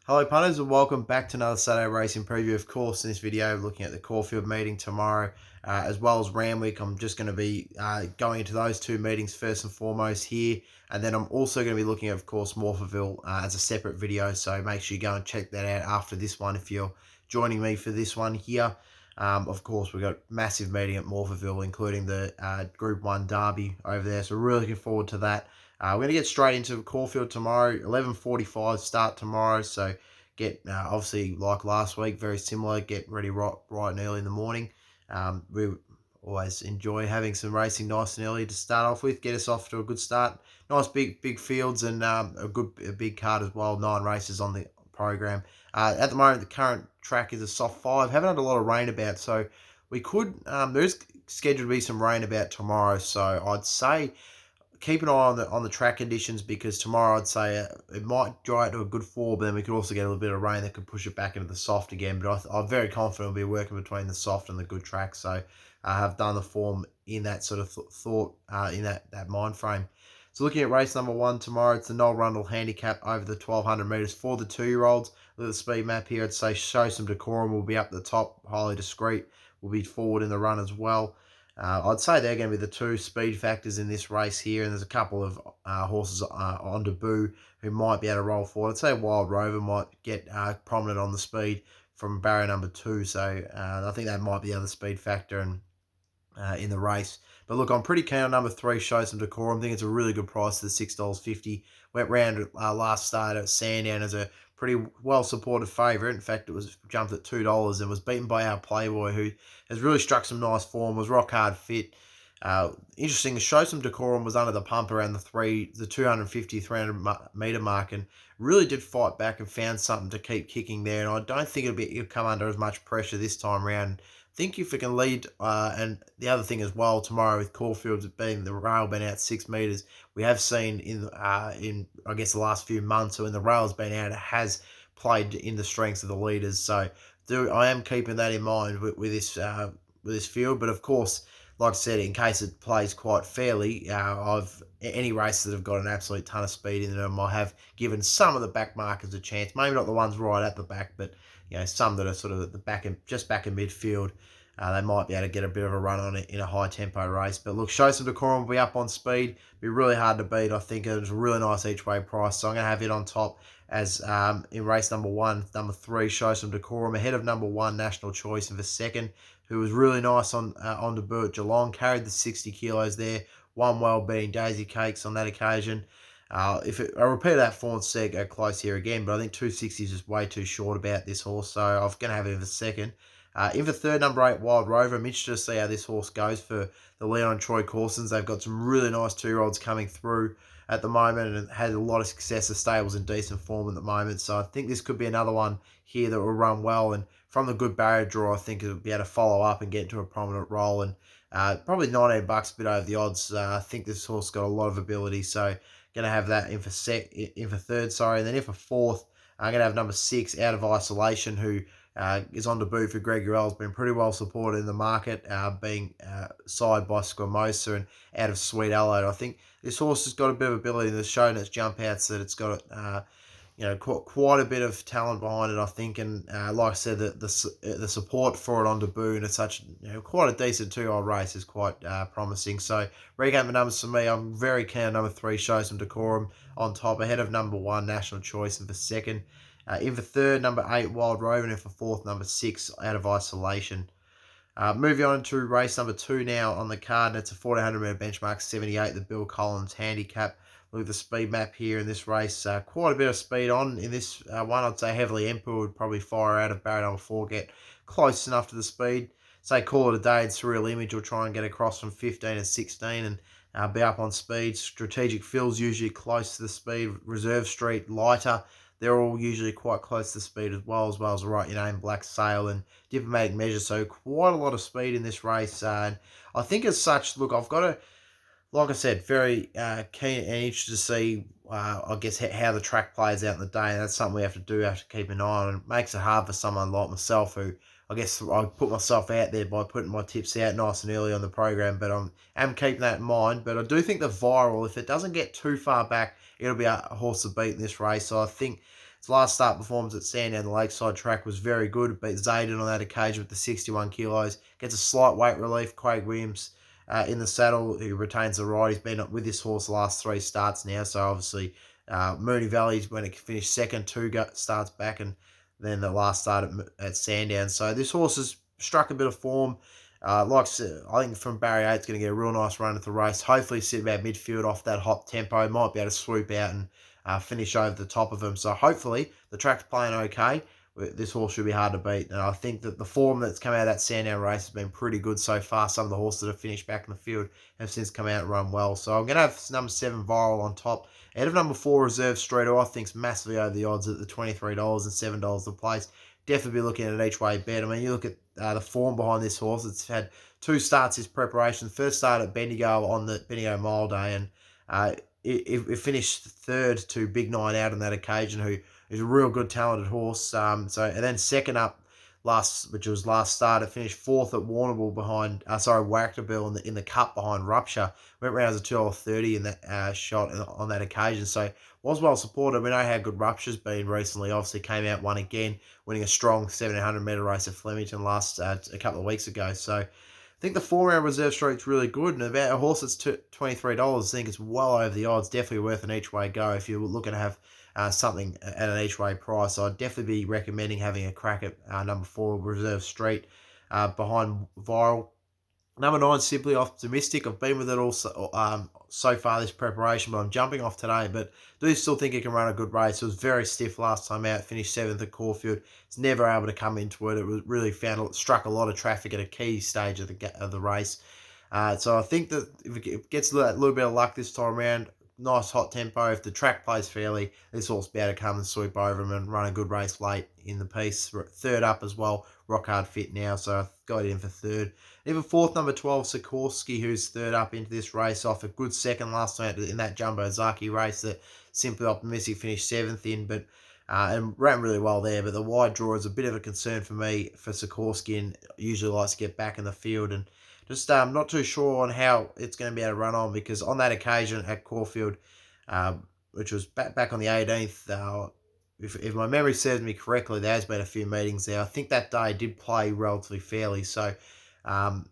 Hello punters and welcome back to another Saturday racing preview. Of course, in this video, looking at the Caulfield meeting tomorrow, as well as Ramwick. I'm just going to be going into those two meetings first and foremost here, and then I'm also going to be looking at, of course, Morphettville as a separate video. So make sure you go and check that out after this one if you're joining me for this one here. Of course, we've got massive meeting at Morphettville, including the Group 1 Derby over there. So really looking forward to that. We're going to get straight into Caulfield tomorrow, 11:45 start tomorrow. So get, obviously, like last week, very similar, get ready right and early in the morning. We always enjoy having some racing nice and early to start off with, get us off to a good start. Nice big fields and a big card as well, 9 races on the program. At the moment, the current track is a soft 5. Haven't had a lot of rain about, so we could, there's scheduled to be some rain about tomorrow, so I'd say keep an eye on the track conditions, because tomorrow I'd say it might dry out to a good 4, but then we could also get a little bit of rain that could push it back into the soft again. But I'm very confident we'll be working between the soft and the good track. So I have done the form in that sort of thought in that mind frame. So looking at race number 1 tomorrow, it's the Noel Rundle handicap over the 1200 metres for the 2-year-olds. Look at the speed map here. I'd say Show Some Decorum will be up the top, highly discreet. Will be forward in the run as well. I'd say they're going to be the 2 speed factors in this race here, and there's a couple of horses on debut who might be able to roll forward. I'd say Wild Rover might get prominent on the speed from barrier number 2, so I think that might be the other speed factor in the race. But look, I'm pretty keen on number 3, Show Some Decorum. I think it's a really good price at $6.50. Went round last start at Sandown as a pretty well-supported favourite. In fact, it was jumped at $2 and was beaten by our Playboy, who has really struck some nice form, was rock hard fit. Interesting, Show Some Decorum was under the pump around the 250, 300 metre mark, and really did fight back and found something to keep kicking there. And I don't think it'll come under as much pressure this time around. Think if it can lead, and the other thing as well tomorrow with Caulfield being the rail been out 6 metres, we have seen in I guess the last few months, when the rail's been out, it has played in the strengths of the leaders. So I am keeping that in mind with this field. But of course, like I said, in case it plays quite fairly, any races that have got an absolute ton of speed in them, I have given some of the back markers a chance. Maybe not the ones right at the back, but some that are sort of at the back and just back in midfield. They might be able to get a bit of a run on it in a high tempo race. But look, Show Some Decorum will be up on speed. Be really hard to beat. I think it's a really nice each way price. So I'm going to have it on top as in race number 1, number 3, Show Some Decorum, ahead of number 1, National Choice in the second, who was really nice on debut at Geelong. Carried the 60 kilos there. Won well, beating Daisy Cakes on that occasion. I repeat that form, said go close here again, but I think 260 is just way too short about this horse, so I'm going to have it in the second. In the third, number 8, Wild Rover. I'm interested to see how this horse goes for the Leon and Troy Corsons. They've got some really nice 2-year-olds coming through at the moment and had a lot of success. The stable's in decent form at the moment, so I think this could be another one here that will run well. And from the good barrier draw, I think it'll be able to follow up and get into a prominent role. And probably $19, a bit over the odds. I think this horse got a lot of ability, so going to have that in for third, and then in for fourth, I'm going to have number 6, Out of Isolation, who is on debut for Greg Urell's been pretty well supported in the market, being side by Squamosa and Out of Sweet Allied. I think this horse has got a bit of ability in the show and its jump outs, that it's got quite a bit of talent behind it, I think. And like I said, the support for it on debut, and it's such quite a decent 2-year-old race, is quite promising. So recap the numbers for me. I'm very keen on number 3, Show Some Decorum, on top, ahead of number 1, National Choice in the second. In for third, number 8, Wild Rover, and in for fourth, number 6, Out of Isolation. Moving on to race number 2 now on the card, and it's a 1400 metre benchmark 78, the Bill Collins handicap. Look at the speed map here in this race. Quite a bit of speed on in this one. I'd say heavily Emperor would probably fire out of barrier number 4, get close enough to the speed. Say call it a day, and Surreal Image will try and get across from 15 and 16 and be up on speed. Strategic Phil's usually close to the speed. Reserve Street, lighter. They're all usually quite close to speed as well as the Right Your Name, Black Sail, and Diplomatic Measure. So quite a lot of speed in this race. And I think as such, look, I've got to, like I said, very keen and interested to see, I guess, how the track plays out in the day. And that's something we have to keep an eye on. And it makes it hard for someone like myself, who I guess I put myself out there by putting my tips out nice and early on the program. But I'm keeping that in mind. But I do think the Viral, if it doesn't get too far back, it'll be a horse to beat in this race. So I think His last start performance at Sandown, the Lakeside track, was very good. Beat Zayden on that occasion with the 61 kilos. Gets a slight weight relief. Craig Williams in the saddle, who retains the ride. He's been up with this horse the last 3 starts now, so obviously Moonee Valley's when it finished second, 2 starts back, and then the last start at Sandown. So this horse has struck a bit of form. I think from Barry 8's going to get a real nice run at the race. Hopefully sit about midfield off that hot tempo. Might be able to swoop out and finish over the top of him. So hopefully the track's playing okay. This horse should be hard to beat. And I think that the form that's come out of that Sandown race has been pretty good so far. Some of the horses that have finished back in the field have since come out and run well. So I'm going to have number 7 Viral on top. Ahead of number 4 Reserve Street, who I think's massively over the odds at the $23 and $7 the place. Definitely be looking at an each way bet. I mean, you look at the form behind this horse. It's had 2 starts this preparation. First start at Bendigo on the Bendigo Mile Day, and it finished third to Big Nine Out on that occasion, who is a real good, talented horse. And then second up which was last start, it finished fourth at Warrnambool behind, Warrnambool in the Cup behind Rupture. Went round as a $2.30 in that shot on that occasion. So was well supported. We know how good Rupture's been recently. Obviously came out, won again, winning a strong 1700 metre race at Flemington a couple of weeks ago. So I think the 4-round Reserve Street's really good, and about a horse that's $23, I think it's well over the odds. Definitely worth an each way go if you're looking to have something at an each way price. So I'd definitely be recommending having a crack at number 4 Reserve Street behind Viral. Number 9, Simply Optimistic. I've been with it all so far this preparation, but I'm jumping off today. But do still think it can run a good race. It was very stiff last time out. Finished 7th at Caulfield. It's never able to come into it. It was really struck a lot of traffic at a key stage of the race. So I think that if it gets a little bit of luck this time around, nice hot tempo. If the track plays fairly, this horse will be able to come and sweep over him and run a good race late in the piece. Third up as well, rock hard fit now, so I've got it in for third. Even fourth, number 12, Sikorsky, who's third up into this race off a good second last time in that Jumbo Zaki race that Simply Optimistic finished 7th in, but and ran really well there. But the wide draw is a bit of a concern for me for Sikorsky, and usually likes to get back in the field, and just not too sure on how it's going to be able to run on, because on that occasion at Caulfield, which was back on the 18th, if my memory serves me correctly, there has been a few meetings there. I think that day did play relatively fairly. So, and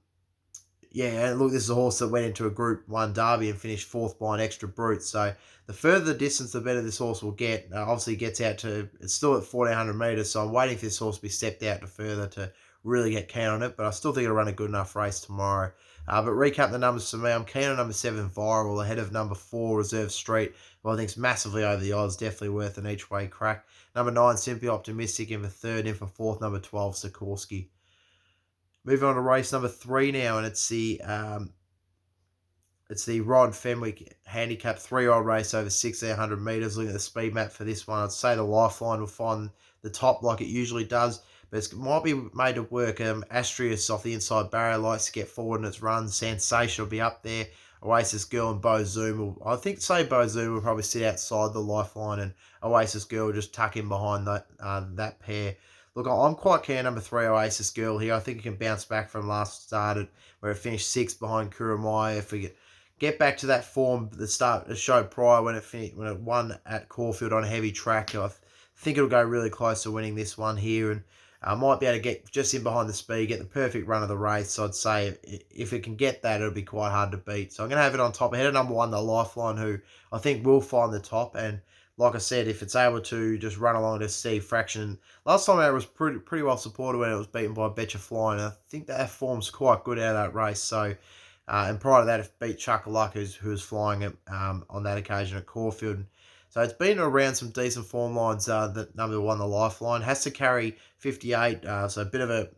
look, this is a horse that went into a Group 1 derby and finished 4th by an extra brute. So the further the distance, the better this horse will get. Obviously, it gets out to, it's still at 1400 metres, so I'm waiting for this horse to be stepped out to further to really get keen on it, but I still think it'll run a good enough race tomorrow. But recap the numbers for me. I'm keen on number 7 Viral ahead of number 4 Reserve Street, who I think is massively over the odds, definitely worth an each way crack. Number 9 Simply Optimistic in for third, in for fourth, number 12 Sikorsky. Moving on to race number 3 now, and it's the Rod Fenwick handicap 3-year-old race over 1600 metres. Looking at the speed map for this one, I'd say the Lifeline will find the top like it usually does, but it might be made to work. Astrius off the inside barrier likes to get forward in its runs. Sensation will be up there. Oasis Girl and Bo Zoom Bo Zoom will probably sit outside the Lifeline, and Oasis Girl will just tuck in behind that pair. Look, I'm quite keen on number 3 Oasis Girl here. I think it can bounce back from last started where it finished 6th behind Kuramaya. If we get back to that form the show prior when it won at Caulfield on a heavy track, I think it'll go really close to winning this one here, and might be able to get just in behind the speed, get the perfect run of the race. So I'd say if it can get that, it'll be quite hard to beat. So I'm going to have it on top ahead of number 1, the Lifeline, who I think will find the top. And like I said, if it's able to just run along to Steve Fraction, last time it was pretty well supported when it was beaten by Betcha Flying. I think that form's quite good out of that race. So, and prior to that, it beat Chuck-a-Luck, who was flying it on that occasion at Caulfield. So it's been around some decent form lines. That number 1, the Lifeline, has to carry 58, so a bit of a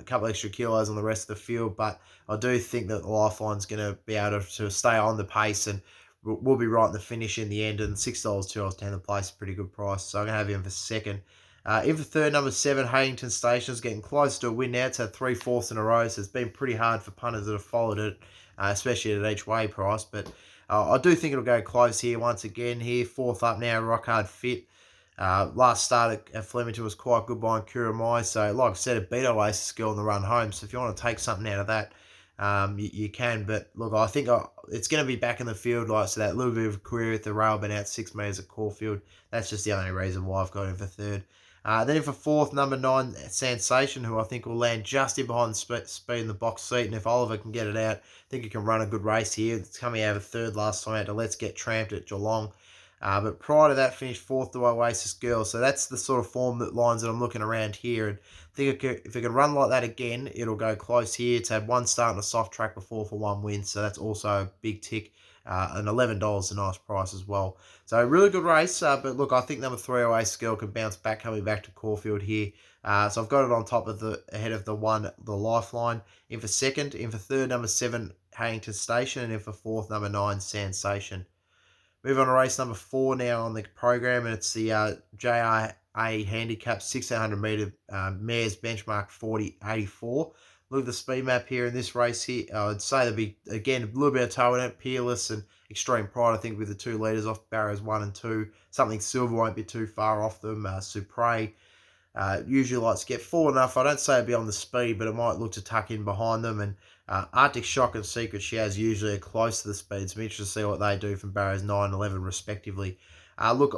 couple extra kilos on the rest of the field. But I do think that the Lifeline's going to be able to stay on the pace, and we'll be right in the finish in the end. And $6, $2.10 the place, pretty good price. So I'm going to have him for second. In for third, number 7, Hayington Station's getting close to a win now. It's had 3 fourths in a row, so it's been pretty hard for punters that have followed it, especially at each way price. But I do think it'll go close here once again. Here, 4th up now, rock hard fit. Last start at Flemington was quite good behind Kuramai. So, like I said, it beat Oasis Girl on the run home. So, if you want to take something out of that, you can. But look, I think it's going to be back in the field, like, so that little bit of a career with the rail been out 6 metres at Caulfield. That's just the only reason why I've got him for third. Then in for fourth, number 9, Sensation, who I think will land just in behind speed in the box seat. And if Oliver can get it out, I think he can run a good race here. It's coming out of third last time out to Let's Get Tramped at Geelong. But prior to that, finished fourth to Oasis Girl. So that's the sort of form that lines that I'm looking around here. And I think if it can run like that again, it'll go close here. It's had one start on a soft track before for one win. So that's also a big tick. And $11 a nice price as well. So really good race. But look, I think number 3 Oasis Girl can bounce back coming back to Caulfield here. So I've got it on top of ahead of the Lifeline. In for second. In for third, number 7 Harrington Station. And in for fourth, number 9 Sensation. Move on to race number 4 now on the program, and it's the JRA Handicap 1600 metre Mares Benchmark 40.84. Look at the speed map here in this race here. I'd say there'll be, again, a little bit of toe in it. Peerless and Extreme Pride, I think, with the 2 leaders off barriers 1 and 2. Something Silver won't be too far off them. Supre usually likes to get forward enough. I don't say it'll be on the speed, but it might look to tuck in behind them. And Arctic Shock and Secret She Has usually are close to the speed. So I'm interested to see what they do from barriers 9 and 11 respectively. Look,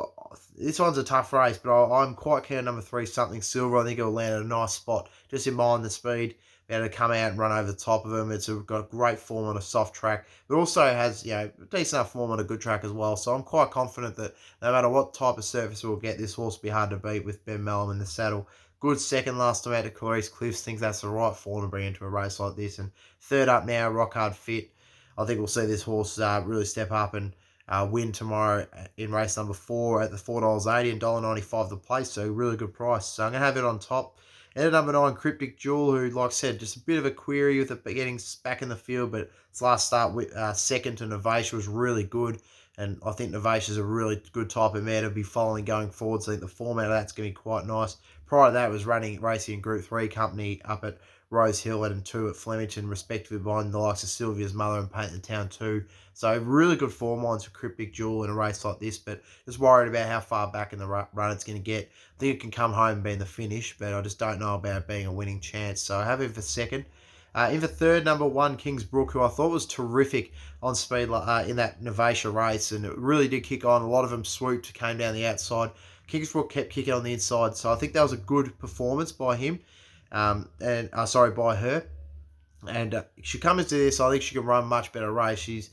this one's a tough race, but I'm quite keen on number 3, Something Silver. I think it'll land at a nice spot, just in mind the speed. Be able to come out and run over the top of them. It's got great form on a soft track, but also has, decent enough form on a good track as well. So I'm quite confident that no matter what type of surface we'll get, this horse will be hard to beat with Ben Mellum in the saddle. Good second last time out to Clarice Cliffs. Thinks that's the right form to bring into a race like this. And third up now, Rock Hard Fit. I think we'll see this horse really step up and win tomorrow in race number 4 at the $4.80 and $1.95 the place. So really good price. So I'm going to have it on top. And at number 9, Cryptic Jewel, who, like I said, just a bit of a query with it getting back in the field, but its last start with second to Novation was really good. And I think Novation is a really good type of mare to be following going forward. So I think the format of that's going to be quite nice. Prior to that, it was racing in Group 3 company up at Rose Hill and 2 at Flemington, respectively, behind the likes of Sylvia's Mother and Paint the Town 2. So really good form lines for Cryptic Jewel in a race like this, but just worried about how far back in the run it's going to get. I think it can come home and be in the finish, but I just don't know about it being a winning chance. So I have him for second. In for third, number 1, Kingsbrook, who I thought was terrific on speed in that Novation race, and it really did kick on. A lot of them swooped, came down the outside. Kingsbrook kept kicking on the inside, so I think that was a good performance by him, by her. And she comes into this, I think she can run a much better race. She's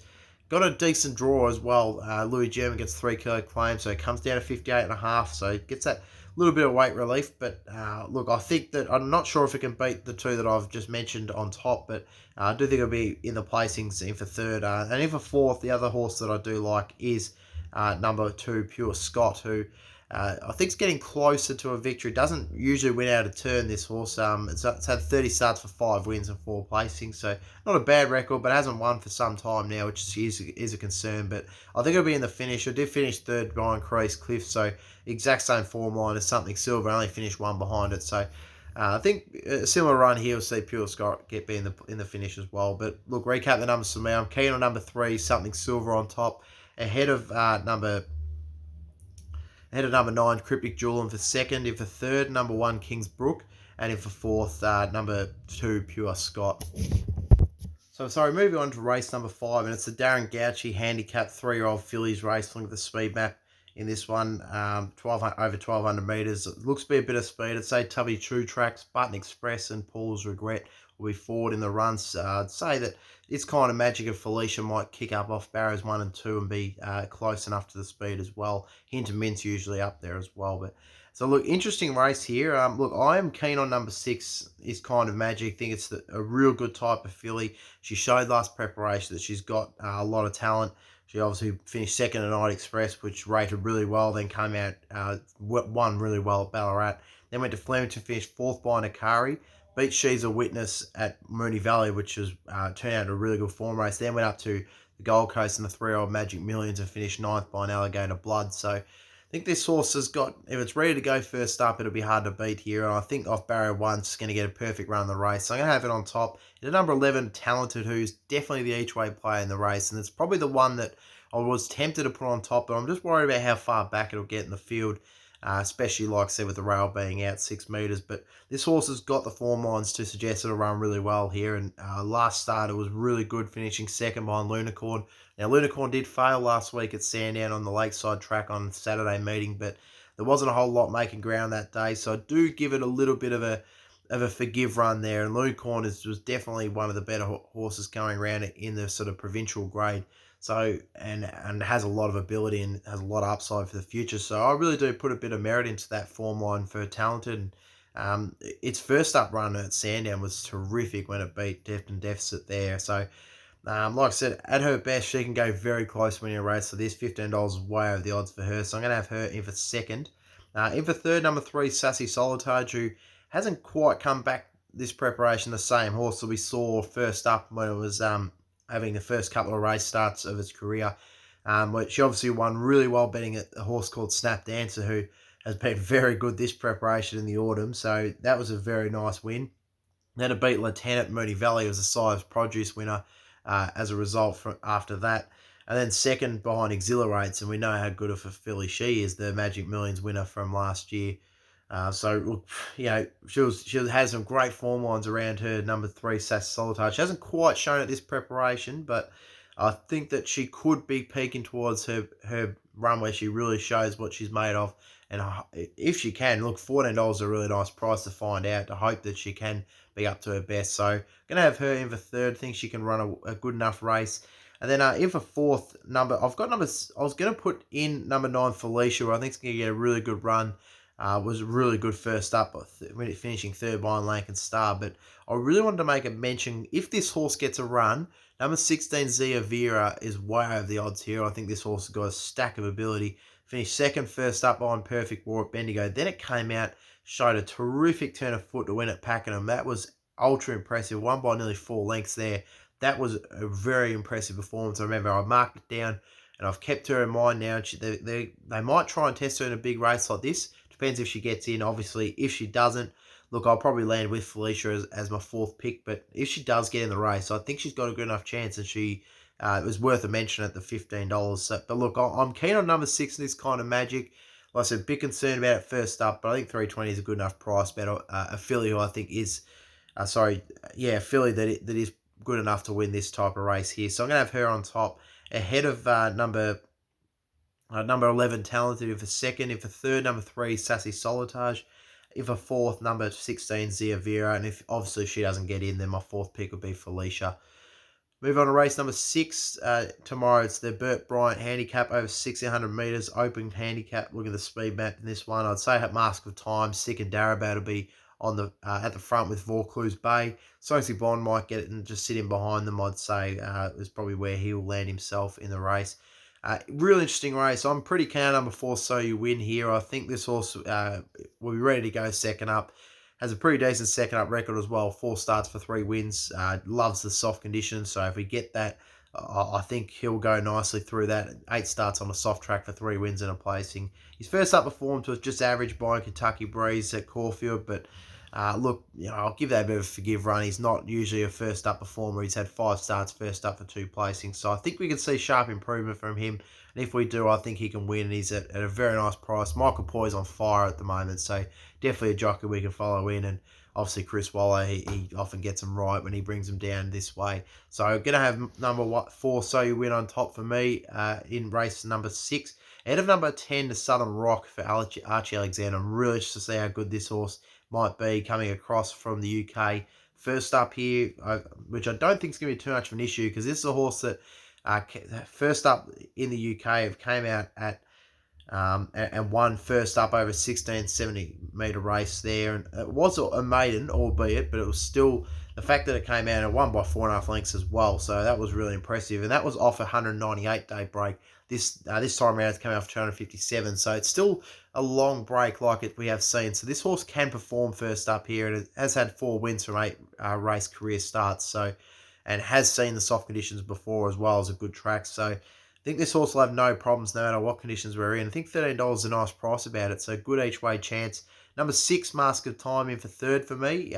got a decent draw as well. Louis German gets 3 kilo claim, so it comes down to 58.5, so it gets that little bit of weight relief. But look, I think that I'm not sure if it can beat the 2 that I've just mentioned on top, but I do think it'll be in the placings in for third. And in for fourth, the other horse that I do like is number 2, Pure Scott, who I think it's getting closer to a victory. Doesn't usually win out of turn, this horse. It's had 30 starts for 5 wins and 4 placings, so not a bad record, but hasn't won for some time now, which is a concern. But I think it'll be in the finish. I did finish third behind Clarice Cliff, so exact same form line as Something Silver, only finished 1 behind it. So I think a similar run here will see Pure Scott be in the finish as well. But look, recap the numbers for me. I'm keen on number 3, Something Silver on top, ahead of number 9, Cryptic Jewel, and for second. In for third, number 1, Kingsbrook, and in for fourth, number 2, Pure Scott. So, moving on to race number 5, and it's the Darren Gauci Handicap 3-year-old fillies race. Look at the speed map in this one, over 1,200 metres. It looks to be a bit of speed. I'd say Tubby True Tracks, Button Express, and Paul's Regret will be forward in the runs. I'd say that it's kind of magic if Felicia might kick up off barriers 1 and 2 and be close enough to the speed as well. Hint and Mint's usually up there as well. But so look, interesting race here. Look, I am keen on number 6, is Kind of Magic. I think it's a real good type of filly. She showed last preparation that she's got a lot of talent. She obviously finished second at Night Express, which rated really well, then came out, won really well at Ballarat. Then went to Flemington, finished 4th by Nakari. Beat She's a Witness at Moonee Valley, which was turned out a really good form race. Then went up to the Gold Coast in the 3-year-old Magic Millions and finished 9th by an Alligator Blood. So I think this horse has got, if it's ready to go first up, it'll be hard to beat here. And I think off barrier 1, it's going to get a perfect run in the race. So I'm going to have it on top. At number 11, Talented, who's definitely the each-way player in the race. And it's probably the one that I was tempted to put on top, but I'm just worried about how far back it'll get in the field. especially like I said with the rail being out 6 meters. But this horse has got the form lines to suggest it'll run really well here. And last start it was really good, finishing second behind Lunicorn. Now Lunicorn did fail last week at Sandown on the Lakeside track on Saturday meeting, but there wasn't a whole lot making ground that day, so I do give it a little bit of a forgive run there. And Lunicorn was definitely one of the better horses going around in the sort of provincial grade. So and has a lot of ability and has a lot of upside for the future. So I really do put a bit of merit into that form line for Talented. Its first up run at Sandown was terrific when it beat Defton Deficit there. So like I said, at her best, she can go very close winning a race. So this $15 is way over the odds for her. So I'm going to have her in for second. In for third, number 3, Sassy Solitage, who hasn't quite come back this preparation. The same horse that we saw first up when it was having the first couple of race starts of its career. She obviously won really well betting at a horse called Snap Dancer, who has been very good this preparation in the autumn. So that was a very nice win. Then it beat Lieutenant Mooney Valley. It was a size produce winner as a result after that. And then second behind Exhilarates, and we know how good of a filly she is, the Magic Millions winner from last year. So, you know, she has some great form lines around her. Number 3, Sass Solitage. She hasn't quite shown at this preparation, but I think that she could be peaking towards her run where she really shows what she's made of. And if she can, look, $14 is a really nice price to find out, to hope that she can be up to her best. So, going to have her in for third. Think she can run a good enough race. And then in for fourth, I was going to put in number 9, Felicia, who I think is going to get a really good run. Was really good first up, finishing third behind Lankan Star. But I really wanted to make a mention, if this horse gets a run, number 16, Zia Vera, is way over the odds here. I think this horse has got a stack of ability. Finished second first up behind Perfect War at Bendigo. Then it came out, showed a terrific turn of foot to win at Pakenham. That was ultra impressive. Won by nearly 4 lengths there. That was a very impressive performance. I remember I marked it down and I've kept her in mind now. They might try and test her in a big race like this. Depends if she gets in, obviously. If she doesn't, look, I'll probably land with Felicia as my fourth pick. But if she does get in the race, I think she's got a good enough chance, and she it was worth a mention at the $15. So, but look, I'm keen on number 6 in this kind of magic. Like I said, a bit concerned about it first up, but I think 320 is a good enough price bet. A filly who I think is, a filly that is good enough to win this type of race here. So I'm going to have her on top ahead of number 11, Talented, in for second. In for third, number 3, Sassy Solitage. In for fourth, number 16, Zia Vera. And if obviously she doesn't get in, then my fourth pick would be Felicia. Move on to race number 6. Tomorrow it's the Burt Bryant handicap over 1600 metres. Open handicap. Look at the speed map in this one. I'd say at Mask of Time, Sick and Darabou will be on the at the front with Vaucluse Bay. Sophie Bond might get it and just sit in behind them, I'd say. Is probably where he'll land himself in the race. Real interesting race. I'm pretty keen on number 4, So You Win here. I think this horse will be ready to go second up. Has a pretty decent second up record as well. 4 starts for 3 wins. Loves the soft conditions. So if we get that, I think he'll go nicely through that. 8 starts on a soft track for 3 wins and a placing. His first up performance was just average by Kentucky Breeze at Caulfield, but look, I'll give that a bit of a forgive run. He's not usually a first up performer. He's had 5 starts, first up for 2 placings. So I think we can see sharp improvement from him. And if we do, I think he can win. And he's at a very nice price. Michael Poy's on fire at the moment. So definitely a jockey we can follow in. And obviously Chris Waller, he often gets them right when he brings them down this way. So I'm going to have number 4, So You Win, on top for me in race number 6. Ahead of number 10, the Southern Rock for Archie Alexander. I'm really interested to see how good this horse might be coming across from the UK. First up here, which I don't think is going to be too much of an issue, because this is a horse that first up in the UK have came out at and won first up over 1670 metre race there. And it was a maiden, albeit, but it was still the fact that it came out and won by 4.5 lengths as well. So that was really impressive. And that was off a 198-day break. This time around it's coming off 257. So it's still a long break like we have seen. So this horse can perform first up here, and it has had 4 wins from 8 race career starts. So, and has seen the soft conditions before as well as a good track. So I think this horse will have no problems no matter what conditions we're in. I think $13 is a nice price about it, so good each way chance. Number 6, Mask of Time, in for third for me.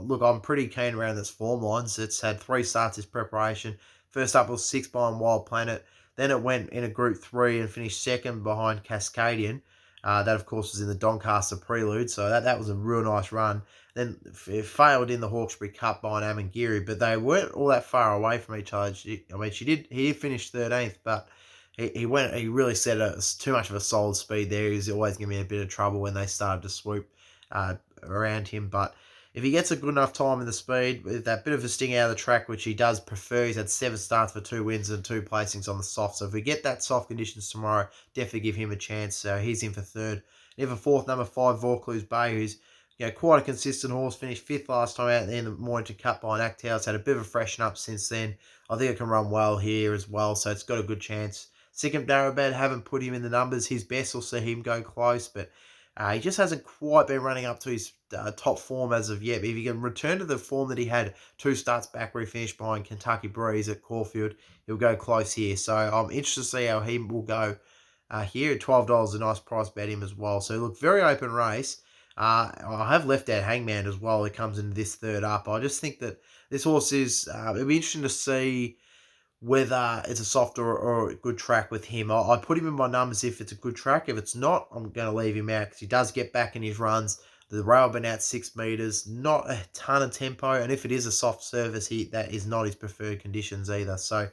Look, I'm pretty keen around this form lines. It's had 3 starts this preparation. First up was 6 behind Wild Planet. Then it went in a Group 3 and finished second behind Cascadian. That, of course, was in the Doncaster Prelude, so that was a real nice run. Then it failed in the Hawkesbury Cup by Amangiri, but they weren't all that far away from each other. He did finish 13th, but he really set too much of a solid speed there. He was always giving me a bit of trouble when they started to swoop uh, around him. But if he gets a good enough time in the speed, with that bit of a sting out of the track, which he does prefer, he's had 7 starts for 2 wins and 2 placings on the soft. So if we get that soft conditions tomorrow, definitely give him a chance. So he's in for third. And for fourth, number 5, Vaucluse Bay, who's quite a consistent horse. Finished 5th last time out in the Mornington Cup by an Acthouse. Had a bit of a freshen up since then. I think it can run well here as well, so it's got a good chance. Sikkim Darabed, haven't put him in the numbers. His best will see him go close, but he just hasn't quite been running up to his top form as of yet. But if he can return to the form that he had 2 starts back where he finished behind Kentucky Breeze at Caulfield, he'll go close here. So I'm interested to see how he will go here at $12, a nice price bet him as well. So look, very open race. I have left out Hangman as well. It comes in this third up. I just think that this horse is, it'll be interesting to see whether it's a soft or a good track with him. I put him in my numbers if it's a good track. If it's not, I'm going to leave him out because he does get back in his runs. The rail been out 6 metres, not a ton of tempo, and if it is a soft surface, that is not his preferred conditions either. So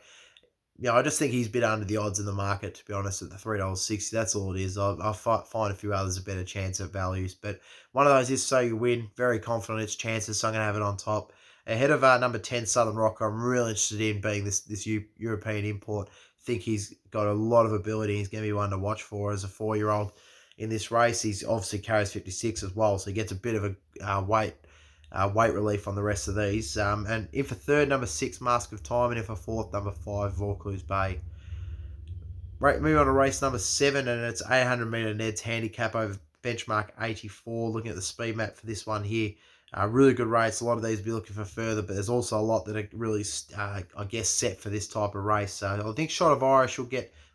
I just think he's a bit under the odds in the market, to be honest, at the $3.60. That's all it is. I'll find a few others a better chance at values. But one of those is So You Win. Very confident its chances, so I'm going to have it on top. Ahead of number 10, Southern Rocker, I'm really interested in being this European import. I think he's got a lot of ability. He's going to be one to watch for as a 4-year-old in this race. He's obviously carries 56 as well, so he gets a bit of a weight relief on the rest of these. And in for third, number 6, Mask of Time, and in for fourth, number 5, Vaucluse Bay. Right, moving on to race number 7, and it's 800 metre Ned's handicap over benchmark 84. Looking at the speed map for this one here, really good race. A lot of these will be looking for further, but there's also a lot that are really, I guess, set for this type of race. So I think Shot of Irish will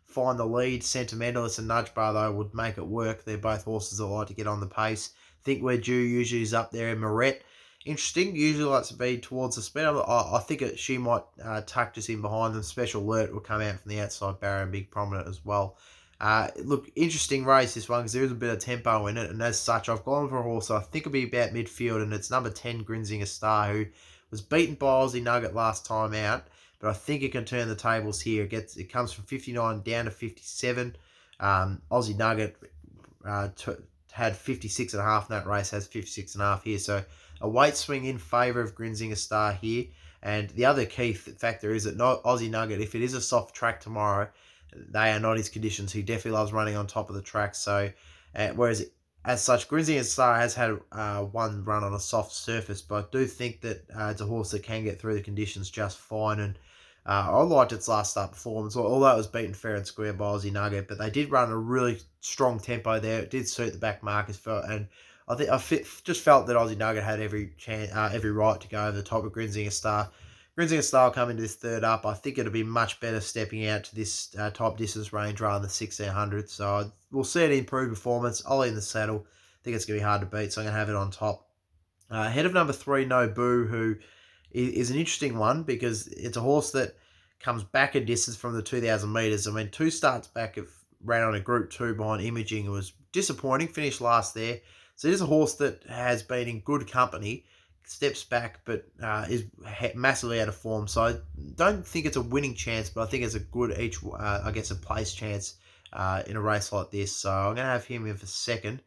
find the lead. Sentimentalist and Nudge Bar, though, would make it work. They're both horses that like to get on the pace. Think We're Due usually is up there in Moret. Interesting. Usually likes to be towards the speed. I think she might tuck just in behind them. Special Alert will come out from the outside barrier and be prominent as well. Look, interesting race this one because there is a bit of tempo in it, and as such, I've gone for a horse I think will be about midfield, and it's number 10, Grinzinger Star, who was beaten by Aussie Nugget last time out, but I think it can turn the tables here. It comes from 59 down to 57. Aussie Nugget had 56 and a half in that race, has 56 and a half here, so a weight swing in favour of Grinzinger Star here. And the other key factor is that Aussie Nugget, if it is a soft track tomorrow, they are not his conditions. He definitely loves running on top of the track. So, whereas as such, Grinzinger Star has had one run on a soft surface, but I do think that it's a horse that can get through the conditions just fine. And I liked its last start performance, although it was beaten fair and square by Aussie Nugget, but they did run a really strong tempo there. It did suit the back markers, and I think just felt that Aussie Nugget had every right to go over the top of Grinzinger Star. Grinzinger Star will come into this third up. I think it'll be much better stepping out to this top distance range rather than 1600. So we'll see it improve performance. Ollie in the saddle. I think it's going to be hard to beat, so I'm going to have it on top. Ahead of number 3, No Boo, who is an interesting one because it's a horse that comes back a distance from the 2,000 metres. I mean, 2 starts back, it ran on a Group 2 behind Imaging. It was disappointing, finished last there. So it is a horse that has been in good company, steps back, but is massively out of form. So I don't think it's a winning chance, but I think it's a good a place chance in a race like this. So I'm going to have him in for second.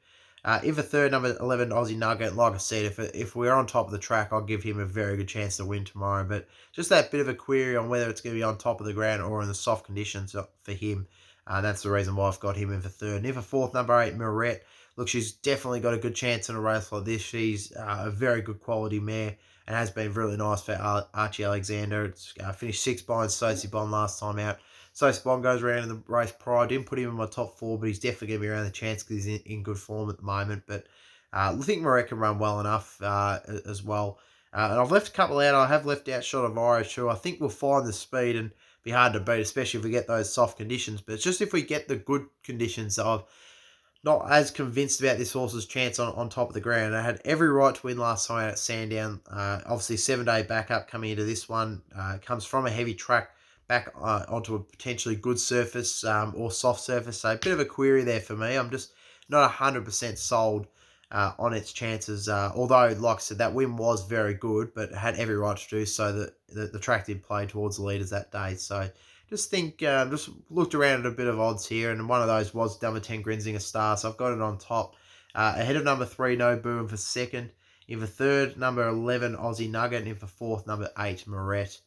In for third, number 11, Aussie Nugget. Like I said, if we're on top of the track, I'll give him a very good chance to win tomorrow. But just that bit of a query on whether it's going to be on top of the ground or in the soft conditions for him. That's the reason why I've got him in for third. And in for fourth, number 8, Moret. Look, she's definitely got a good chance in a race like this. She's a very good quality mare and has been really nice for Archie Alexander. It's finished 6 behind Stacey Bond last time out. Stacey Bond goes around in the race prior. I didn't put him in my top 4, but he's definitely going to be around the chance because he's in good form at the moment. But I think Moret can run well enough as well. And I've left a couple out. I have left out Shot of Irish, who I think will find the speed and be hard to beat, especially if we get those soft conditions. But it's just if we get the good conditions, I've not as convinced about this horse's chance on top of the ground. I had every right to win last time out at Sandown. Obviously, 7-day backup coming into this one. Comes from a heavy track back onto a potentially good surface or soft surface. So a bit of a query there for me. I'm just not 100% sold on its chances. Although, like I said, that win was very good, but it had every right to do so. That the track did play towards the leaders that day. So just looked around at a bit of odds here, and one of those was number 10 Grinzinger Star. So I've got it on top. Ahead of number 3, No Boom for second. In for third, number 11, Aussie Nugget. And in for fourth, number 8, Moret.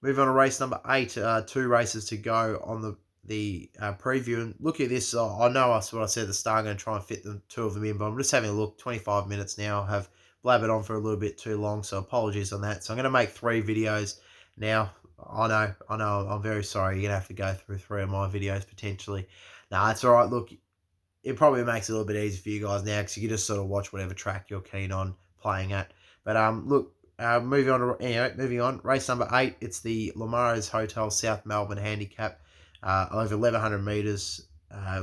Moving on to race number 8, 2 races to go on the preview. And look at this. I know that's what I said at the start. I'm going to try and fit the 2 of them in, but I'm just having a look. 25 minutes now. Have blabbered on for a little bit too long, so apologies on that. So I'm going to make 3 videos now. I know. I'm very sorry. You're going to have to go through 3 of my videos potentially. No, that's all right. Look, it probably makes it a little bit easier for you guys now because you can just sort of watch whatever track you're keen on playing at. But look, moving on. Race number 8. It's the Lamares Hotel South Melbourne Handicap, over 1100 meters.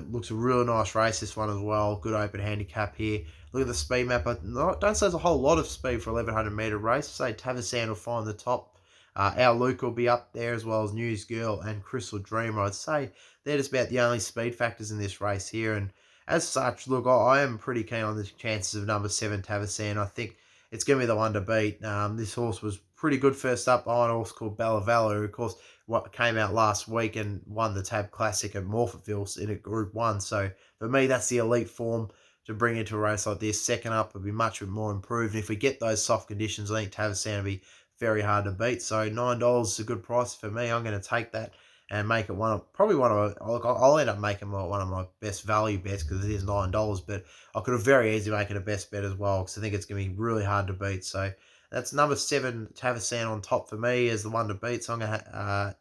Looks a real nice race, this one as well. Good open handicap here. Look at the speed map. I don't say there's a whole lot of speed for 1100 meter race. Say Tavasan will find the top. Our Luke will be up there, as well as News Girl and Crystal Dreamer. I'd say they're just about the only speed factors in this race here. And as such, look, I am pretty keen on the chances of number 7 Tavasan. I think it's going to be the one to beat. This horse was pretty good first up behind a horse called Bella Valla, who, of course, what came out last week and won the Tab Classic at Morphettville in a Group 1. So for me, that's the elite form to bring into a race like this. Second up would be much more improved. And if we get those soft conditions, I think Tavasan will be very hard to beat. So $9 is a good price for me. I'm going to take that and make it I'll end up making one of my best value bets because it is $9, but I could have very easily made it a best bet as well because I think it's going to be really hard to beat. So that's number 7 Tavasan on top for me as the one to beat. So I'm going to I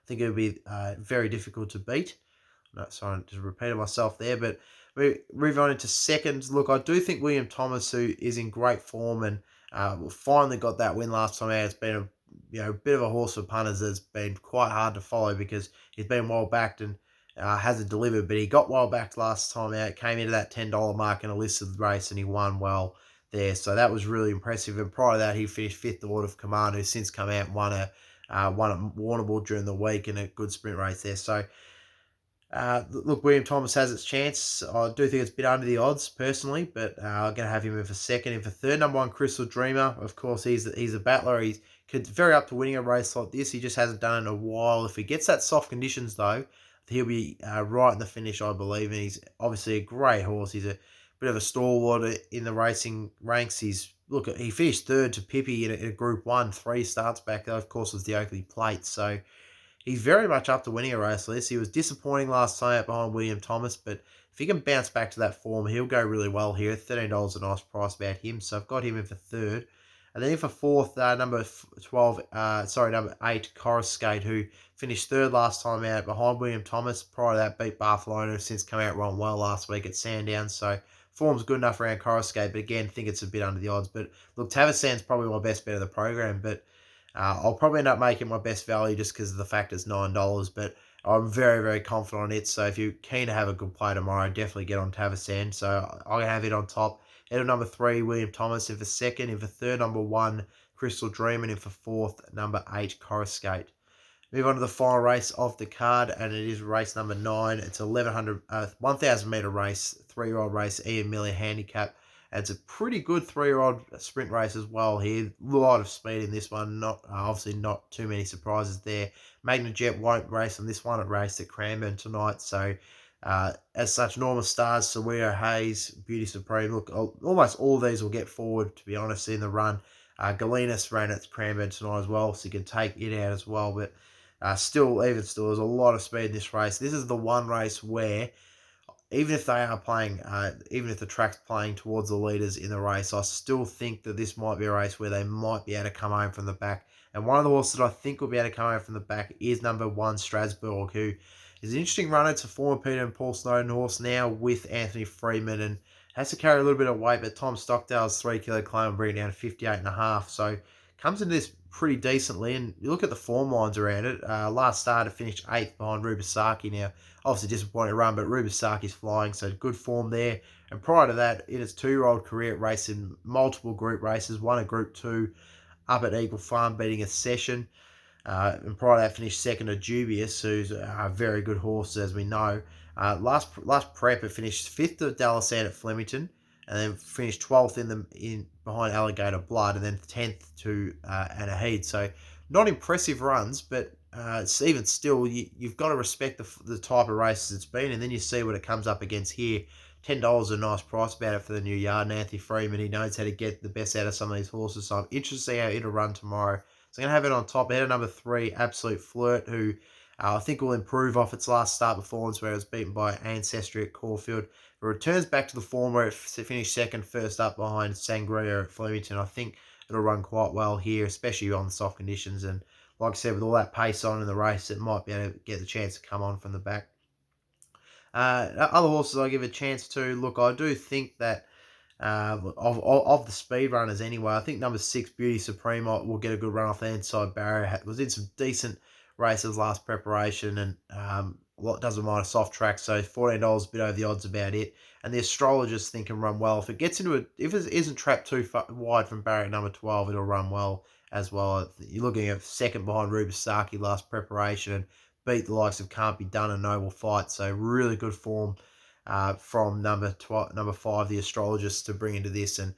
think it would be very difficult to beat. No, sorry, I just repeated myself there, but moving on into seconds. Look, I do think William Thomas, who is in great form and finally got that win last time out. It's been a bit of a horse for punters that's been quite hard to follow because he's been well backed and hasn't delivered. But he got well backed last time out, came into that $10 mark in a listed race, and he won well there. So that was really impressive. And prior to that, he finished 5th Order of Command, who's since come out and won at Warrnambool during the week in a good sprint race there. So look, William Thomas has its chance. I do think it's a bit under the odds personally, but I'm going to have him in for second. In for third, number 1, Crystal Dreamer. Of course, he's a battler. He's very up to winning a race like this. He just hasn't done it in a while. If he gets that soft conditions though, he'll be right in the finish, I believe. And he's obviously a great horse. He's a bit of a stalwart in the racing ranks. He finished third to Pippi in a Group 1, 3 starts back. That, of course, was the Oakley Plate. So he's very much up to winning a race like this. He was disappointing last time out behind William Thomas, but if he can bounce back to that form, he'll go really well here. $13 a nice price about him, so I've got him in for third. And then in for fourth, number 8, Coruscate, who finished third last time out behind William Thomas. Prior to that, beat Barcelona, since come out run well last week at Sandown. So form's good enough around Coruscate, but again, think it's a bit under the odds. But look, Tavasan's probably my best bet of the program, but I'll probably end up making my best value just because of the fact it's $9, but I'm very, very confident on it. So if you're keen to have a good play tomorrow, definitely get on Tavasan. So I'm going to have it on top. Head of number 3, William Thomas. In for second. In for third, number 1, Crystal Dream. And in for fourth, number 8, Coruscate. Move on to the final race of the card, and it is race number 9. It's 1,000 meter race, 3-year-old race, Ian Miller handicap. And it's a pretty good 3-year-old sprint race as well here. A lot of speed in this one. Obviously not too many surprises there. Magna Jet won't race on this one. It raced at Cranbourne tonight. So as such, Norma Stars, Sawira Hayes, Beauty Supreme. Look, almost all of these will get forward, to be honest, in the run. Galenas ran at Cranbourne tonight as well, so you can take it out as well. But still, there's a lot of speed in this race. This is the one race where, even if they are playing, even if the track's playing towards the leaders in the race, I still think that this might be a race where they might be able to come home from the back. And one of the horses that I think will be able to come home from the back is number 1, Strasbourg, who is an interesting runner. It's a former Peter and Paul Snowden horse now with Anthony Freeman and has to carry a little bit of weight, but Tom Stockdale's 3 kilo claim will bring it down to 58.5. So comes into this pretty decently, and you look at the form lines around it. Last start, it finished 8th behind Rubisaki. Now, obviously disappointing run, but Rubisaki's flying, so good form there. And prior to that, in its 2-year-old career, it raced in multiple group races, won a Group 2 up at Eagle Farm, beating a Session. And prior to that, finished second to Dubious, who's a very good horse, as we know. Last prep, it finished 5th at Dallasand at Flemington, and then finished 12th in behind Alligator Blood, and then 10th to Anahid. So not impressive runs, but it's even still, you've got to respect the type of races it's been, and then you see what it comes up against here. $10 a nice price about it for the new yard. And Anthony Freeman, he knows how to get the best out of some of these horses, so I'm interested to see how it'll run tomorrow. So I'm going to have it on top ahead of number 3, Absolute Flirt, who I think will improve off its last start performance where it was beaten by Ancestry at Caulfield. It returns back to the form where it finished second first up behind Sangria at Flemington. I think it'll run quite well here, especially on the soft conditions. And like I said, with all that pace on in the race, it might be able to get the chance to come on from the back. Other horses I give a chance to. Look, I do think that of the speed runners anyway, I think number 6, Beauty Supreme, will get a good run off the inside barrier. Was in some decent races last preparation, and doesn't mind a soft track, so $14 a bit over the odds about it. And the astrologers think can run well. If it gets if it isn't trapped too wide from barrier number 12, it'll run well as well. You're looking at second behind Rubisaki last preparation, and beat the likes of Can't Be Done and Noble Fight. So really good form from number 5, the astrologist, to bring into this, and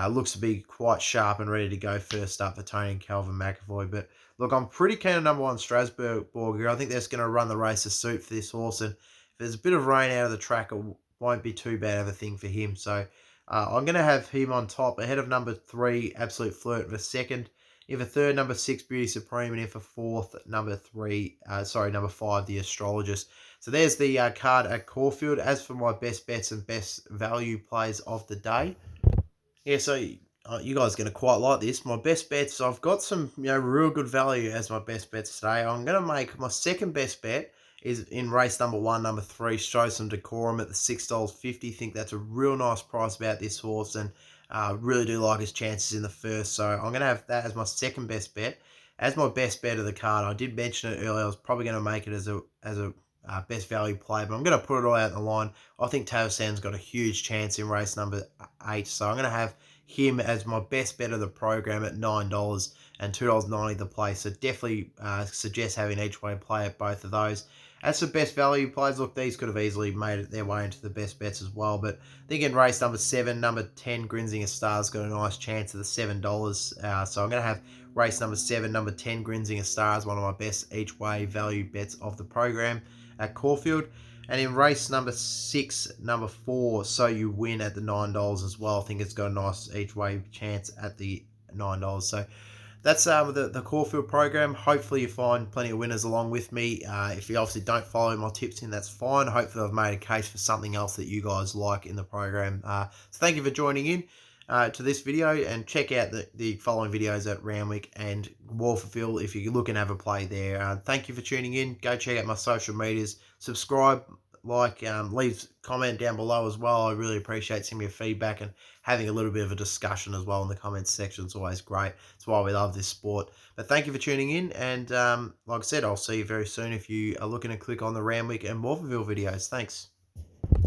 looks to be quite sharp and ready to go first up for Tony and Calvin McAvoy. But look, I'm pretty keen on number 1, Strasbourg here. I think that's going to run the race of suit for this horse, and if there's a bit of rain out of the track, it won't be too bad of a thing for him. So I'm going to have him on top ahead of number 3, Absolute Flirt, for second. In for third, number 6, Beauty Supreme, and in for fourth, number 5, the astrologist. So there's the card at Caulfield. As for my best bets and best value plays of the day, yeah, so you guys are going to quite like this. My best bets, I've got some real good value as my best bets today. I'm going to make my second best bet is in race number 1, number 3, Show Some Decorum at the $6.50. Think that's a real nice price about this horse, and really do like his chances in the first. So I'm going to have that as my second best bet. As my best bet of the card, I did mention it earlier, I was probably going to make it as a best value play, but I'm going to put it all out in the line. I think Tavasand's got a huge chance in race number 8, so I'm going to have him as my best bet of the program at $9 and $2.90 the play. So definitely suggest having each way play at both of those. As for best value plays, look, these could have easily made it their way into the best bets as well. But I think in race number 7, number 10, Grinzinger Stars got a nice chance at the $7. So I'm going to have race number 7, number 10, Grinzinger Stars, one of my best each way value bets of the program at Caulfield. And in race number 6, number 4, So You Win at the $9 as well. I think it's got a nice each way chance at the $9. So that's the Caulfield program. Hopefully you find plenty of winners along with me. If you obviously don't follow my tips in, that's fine. Hopefully I've made a case for something else that you guys like in the program. So thank you for joining in to this video, and check out the following videos at Randwick and Wolferville if you're looking to have a play there. Thank you for tuning in. Go check out my social medias. Subscribe, like, leave comment down below as well. I really appreciate some of your feedback, and having a little bit of a discussion as well in the comments section is always great. It's why we love this sport. But thank you for tuning in, and like I said, I'll see you very soon if you are looking to click on the Randwick and Wolferville videos. Thanks.